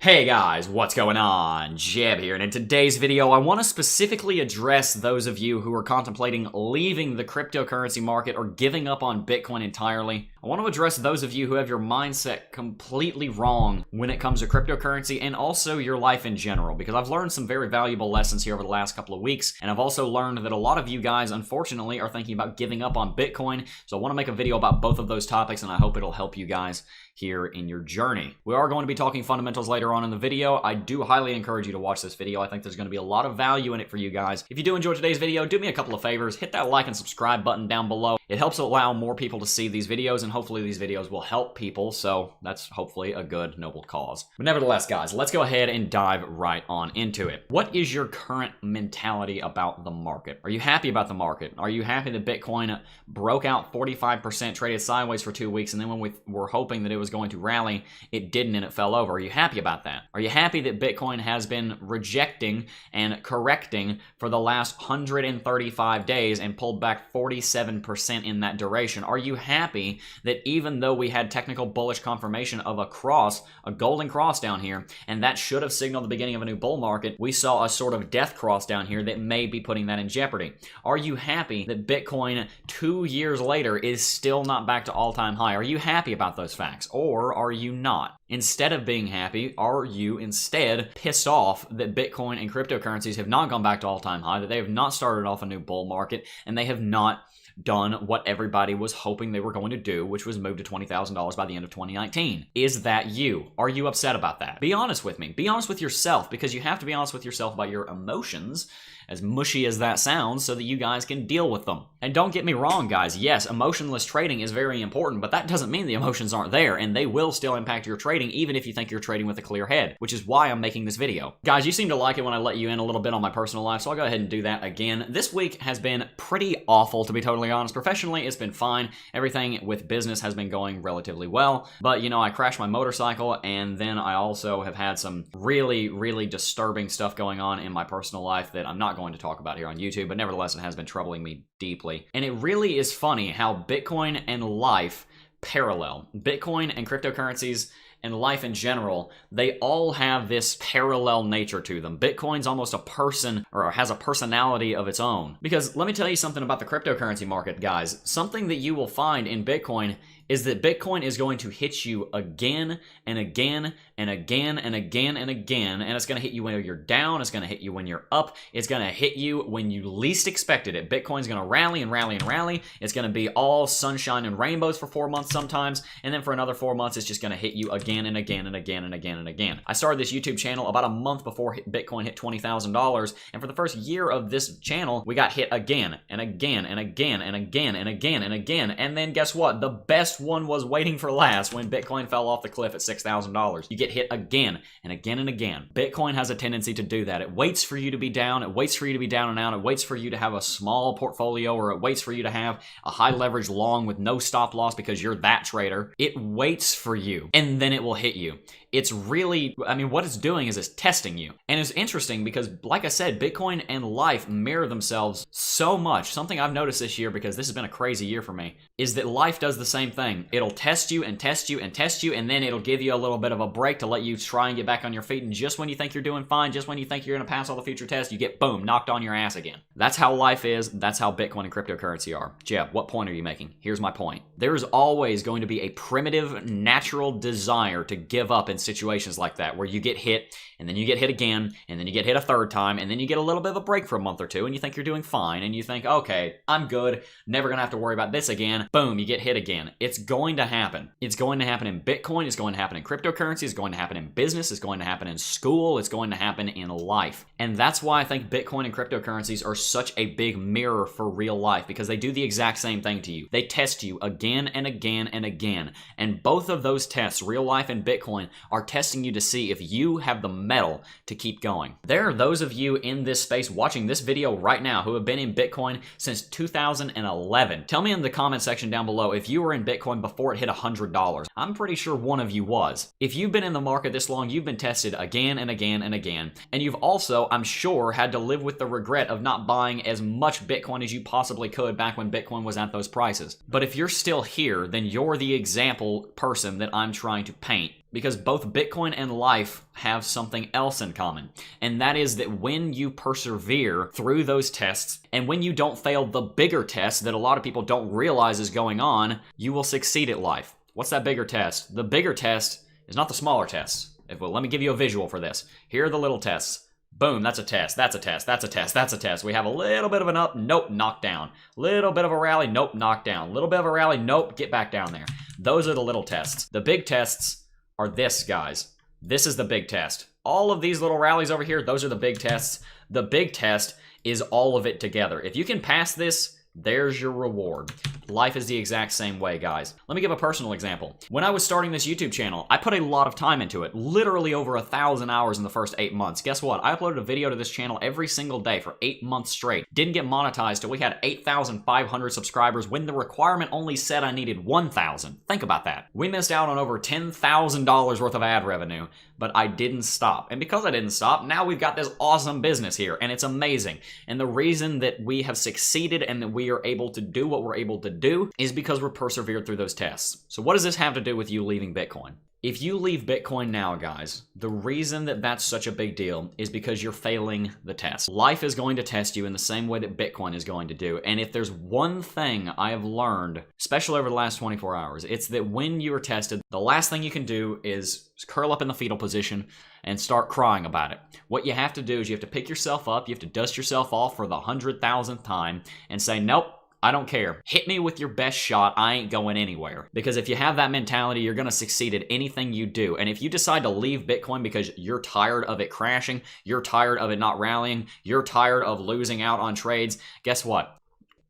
Hey guys, what's going on? Jeb here, and in today's video, I want to specifically address those of you who are contemplating leaving the cryptocurrency market or giving up on Bitcoin entirely. I want to address those of you who have your mindset completely wrong when it comes to cryptocurrency and also your life in general, because I've learned some very valuable lessons here over the last couple of weeks, and I've also learned that a lot of you guys, unfortunately, are thinking about giving up on Bitcoin, so I want to make a video about both of those topics, and I hope it'll help you guys here in your journey. We are going to be talking fundamentals later on in the video. I do highly encourage you to watch this video. I think there's going to be a lot of value in it for you guys. If you do enjoy today's video, do me a couple of favors. Hit that like and subscribe button down below. It helps allow more people to see these videos, and hopefully these videos will help people, so that's hopefully a good, noble cause. But nevertheless, guys, let's go ahead and dive right on into it. What is your current mentality about the market? Are you happy about the market? Are you happy that Bitcoin broke out 45%, traded sideways for 2 weeks, and then when we were hoping that it was going to rally, it didn't and it fell over? Are you happy about that? Are you happy that Bitcoin has been rejecting and correcting for the last 135 days and pulled back 47% in that duration? Are you happy that even though we had technical bullish confirmation of a cross, a golden cross down here, and that should have signaled the beginning of a new bull market, we saw a sort of death cross down here that may be putting that in jeopardy? Are you happy that Bitcoin 2 years later is still not back to all-time high? Are you happy about those facts, or are you not? Instead of being happy, are you instead pissed off that Bitcoin and cryptocurrencies have not gone back to all-time high, that they have not started off a new bull market, and they have not done what everybody was hoping they were going to do, which was move to $20,000 by the end of 2019? Is that you? Are you upset about that? Be honest with me. Be honest with yourself, because you have to be honest with yourself about your emotions, as mushy as that sounds, so that you guys can deal with them. And don't get me wrong, guys. Yes, emotionless trading is very important, but that doesn't mean the emotions aren't there, and they will still impact your trading, even if you think you're trading with a clear head, which is why I'm making this video. Guys, you seem to like it when I let you in a little bit on my personal life, so I'll go ahead and do that again. This week has been pretty awful, to be totally honest. Professionally, it's been fine. Everything with business has been going relatively well, but, you know, I crashed my motorcycle, and then I also have had some really, really disturbing stuff going on in my personal life that I'm not going to talk about here on YouTube, but nevertheless, it has been troubling me deeply. And it really is funny how Bitcoin and life parallel. Bitcoin and cryptocurrencies and life in general, they all have this parallel nature to them. Bitcoin's almost a person, or has a personality of its own. Because let me tell you something about the cryptocurrency market, guys. Something that you will find in Bitcoin is that Bitcoin is going to hit you again and again and again and again and again, and it's going to hit you when you're down, it's going to hit you when you're up, it's going to hit you when you least expected it. Bitcoin's going to rally and rally and rally. It's going to be all sunshine and rainbows for 4 months sometimes, and then for another 4 months, it's just going to hit you again and again and again and again and again. I started this YouTube channel about a month before Bitcoin hit $20,000, and for the first year of this channel, we got hit again and again and again and again and again and again, and then guess what? The best one was waiting for last when Bitcoin fell off the cliff at $6,000. You get hit again and again and again. Bitcoin has a tendency to do that. It waits for you to be down. It waits for you to be down and out. It waits for you to have a small portfolio, or it waits for you to have a high leverage long with no stop loss because you're that trader. It waits for you, and then it will hit you. It's really, I mean, what it's doing is it's testing you. And it's interesting because, like I said, Bitcoin and life mirror themselves so much. Something I've noticed this year, because this has been a crazy year for me, is that life does the same thing. It'll test you and test you and test you, and then it'll give you a little bit of a break to let you try and get back on your feet. And just when you think you're doing fine, just when you think you're going to pass all the future tests, you get, boom, knocked on your ass again. That's how life is. That's how Bitcoin and cryptocurrency are. Jeb, what point are you making? Here's my point. There's always going to be a primitive, natural desire to give up in situations like that, where you get hit, and then you get hit again, and then you get hit a third time, and then you get a little bit of a break for a month or two, and you think you're doing fine, and you think, okay, I'm good, never gonna have to worry about this again. Boom, you get hit again. It's going to happen. It's going to happen in Bitcoin, it's going to happen in cryptocurrency, it's going to happen in business, it's going to happen in school, it's going to happen in life. And that's why I think Bitcoin and cryptocurrencies are such a big mirror for real life, because they do the exact same thing to you. They test you again and again and again. And both of those tests, real life and Bitcoin, are testing you to see if you have the mettle to keep going. There are those of you in this space watching this video right now who have been in Bitcoin since 2011. Tell me in the comment section down below if you were in Bitcoin before it hit $100. I'm pretty sure one of you was. If you've been in the market this long, you've been tested again and again and again, and you've also, I'm sure, had to live with the regret of not buying as much Bitcoin as you possibly could back when Bitcoin was at those prices. But if you're still here, then you're the example person that I'm trying to paint. because both Bitcoin and life have something else in common. And that is that when you persevere through those tests, and when you don't fail the bigger test that a lot of people don't realize is going on, you will succeed at life. What's that bigger test? The bigger test is not the smaller tests. Well, let me give you a visual for this. Here are the little tests. Boom, that's a test, that's a test, that's a test, that's a test. We have a little bit of an up, nope, knocked down. Little bit of a rally, nope, knocked down. Little bit of a rally, nope, get back down there. Those are the little tests. The big tests are this, guys. This is the big test. All of these little rallies over here, those are the big tests. The big test is all of it together. If you can pass this, there's your reward. Life is the exact same way, guys. Let me give a personal example. When I was starting this YouTube channel, I put a lot of time into it, literally over 1,000 hours in the first 8 months. Guess what? I uploaded a video to this channel every single day for 8 months straight. Didn't get monetized till we had 8,500 subscribers when the requirement only said I needed 1,000. Think about that. We missed out on over $10,000 worth of ad revenue, but I didn't stop. And because I didn't stop, now we've got this awesome business here, and it's amazing. And the reason that we have succeeded and that we are able to do what we're able to do is because we're persevered through those tests. So what does this have to do with you leaving Bitcoin? If you leave Bitcoin now, guys, the reason that that's such a big deal is because you're failing the test. Life is going to test you in the same way that Bitcoin is going to do. And if there's one thing I have learned, especially over the last 24 hours, it's that when you are tested, the last thing you can do is curl up in the fetal position and start crying about it. What you have to do is you have to pick yourself up, you have to dust yourself off for the 100,000th time and say, nope, I don't care. Hit me with your best shot. I ain't going anywhere. Because if you have that mentality, you're going to succeed at anything you do. And if you decide to leave Bitcoin because you're tired of it crashing, you're tired of it not rallying, you're tired of losing out on trades, guess what?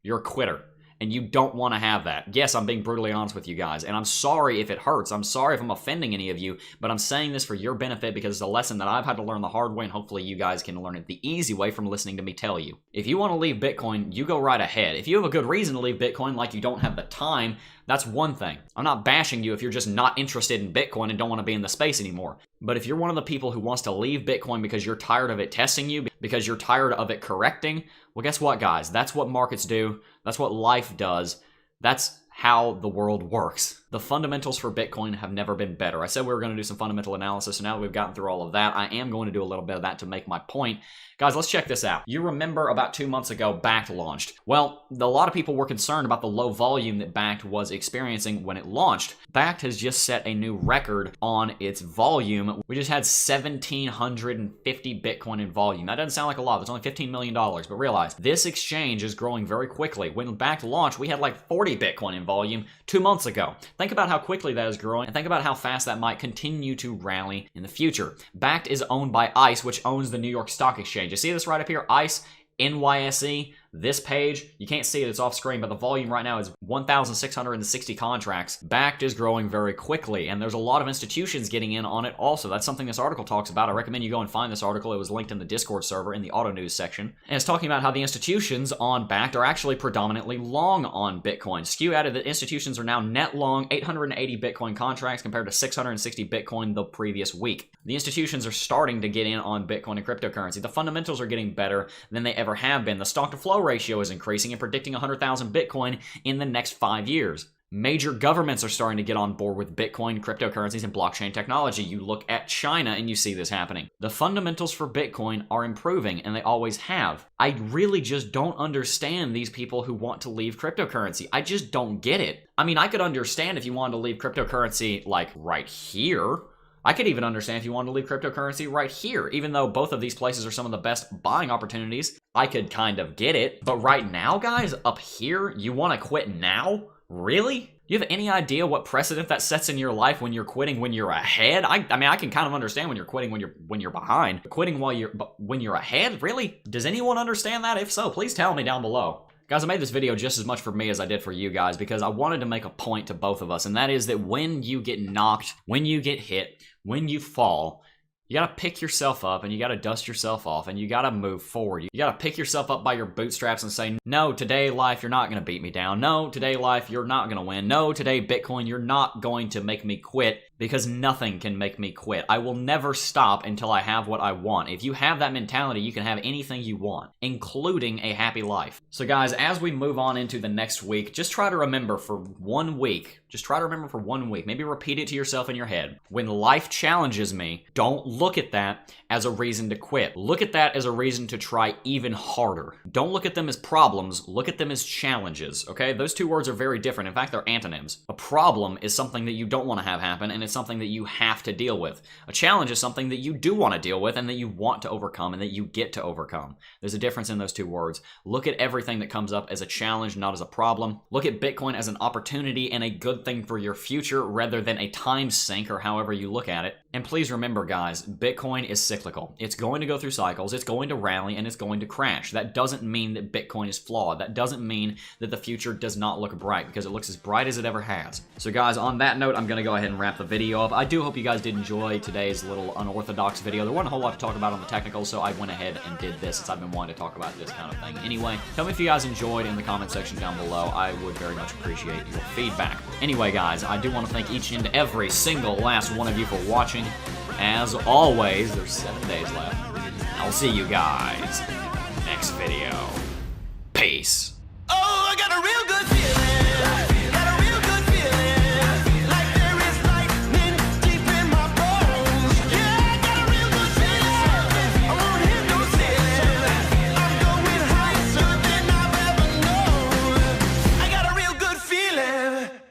You're a quitter. And you don't want to have that. Yes, I'm being brutally honest with you guys, and I'm sorry if it hurts. I'm sorry if I'm offending any of you, but I'm saying this for your benefit because it's a lesson that I've had to learn the hard way, and hopefully you guys can learn it the easy way from listening to me tell you. If you want to leave Bitcoin, you go right ahead. If you have a good reason to leave Bitcoin, like you don't have the time, that's one thing. I'm not bashing you if you're just not interested in Bitcoin and don't want to be in the space anymore. But if you're one of the people who wants to leave Bitcoin because you're tired of it testing you, because you're tired of it correcting, well, guess what, guys? That's what markets do. That's what life does. That's how the world works. The fundamentals for Bitcoin have never been better. I said we were going to do some fundamental analysis, and now that we've gotten through all of that, I am going to do a little bit of that to make my point. Guys, let's check this out. You remember about 2 months ago, BACT launched. Well, a lot of people were concerned about the low volume that BACT was experiencing when it launched. BACT has just set a new record on its volume. We just had 1,750 Bitcoin in volume. That doesn't sound like a lot. That's only $15 million. But realize, this exchange is growing very quickly. When BACT launched, we had like 40 Bitcoin in volume 2 months ago. Think about how quickly that is growing, and think about how fast that might continue to rally in the future. BACT is owned by ICE, which owns the New York Stock Exchange. You see this right up here? ICE, NYSE, this page, you can't see it, it's off screen, but the volume right now is 1,660 contracts. BACT is growing very quickly, and there's a lot of institutions getting in on it also. That's something this article talks about. I recommend you go and find this article. It was linked in the Discord server in the auto news section. And it's talking about how the institutions on BACT are actually predominantly long on Bitcoin. Skew added that institutions are now net long 880 Bitcoin contracts compared to 660 Bitcoin the previous week. The institutions are starting to get in on Bitcoin and cryptocurrency. The fundamentals are getting better than they ever have been. The stock to flow ratio is increasing and predicting 100,000 Bitcoin in the next 5 years. Major governments are starting to get on board with Bitcoin, cryptocurrencies, and blockchain technology. You look at China and you see this happening. The fundamentals for Bitcoin are improving, and they always have. I really just don't understand these people who want to leave cryptocurrency. I just don't get it. I mean, I could understand if you wanted to leave cryptocurrency like right here. I could even understand if you wanted to leave cryptocurrency right here. Even though both of these places are some of the best buying opportunities, I could kind of get it. But right now, guys, up here, you want to quit now? Really? Do you have any idea what precedent that sets in your life when you're quitting when you're ahead? I mean, I can kind of understand when you're quitting when you're behind. Quitting when you're ahead? Really? Does anyone understand that? If so, please tell me down below. Guys, I made this video just as much for me as I did for you guys because I wanted to make a point to both of us, and that is that when you get knocked, when you get hit, when you fall, you gotta pick yourself up and you gotta dust yourself off and you gotta move forward. You gotta pick yourself up by your bootstraps and say, no, today, life, you're not gonna beat me down. No, today, life, you're not gonna win. No, today, Bitcoin, you're not going to make me quit. because nothing can make me quit. I will never stop until I have what I want. If you have that mentality, you can have anything you want, including a happy life. So guys, as we move on into the next week, just try to remember for 1 week, maybe repeat it to yourself in your head. When life challenges me, don't look at that as a reason to quit. Look at that as a reason to try even harder. Don't look at them as problems, look at them as challenges, okay? Those two words are very different. In fact, they're antonyms. A problem is something that you don't want to have happen, and it's something that you have to deal with. A challenge is something that you do want to deal with and that you want to overcome and that you get to overcome. There's a difference in those two words. Look at everything that comes up as a challenge, not as a problem. Look at Bitcoin as an opportunity and a good thing for your future rather than a time sink, or however you look at it. And please remember, guys, Bitcoin is cyclical. It's going to go through cycles, it's going to rally, and it's going to crash. That doesn't mean that Bitcoin is flawed. That doesn't mean that the future does not look bright, because it looks as bright as it ever has. So guys, on that note, I'm going to go ahead and wrap the video up. I do hope you guys did enjoy today's little unorthodox video. There wasn't a whole lot to talk about on the technical, so I went ahead and did this since I've been wanting to talk about this kind of thing. Anyway, tell me if you guys enjoyed in the comment section down below. I would very much appreciate your feedback. Anyway, guys, I do want to thank each and every single last one of you for watching. As always, there's 7 days left. I'll see you guys next video. Peace. Oh, I got a real good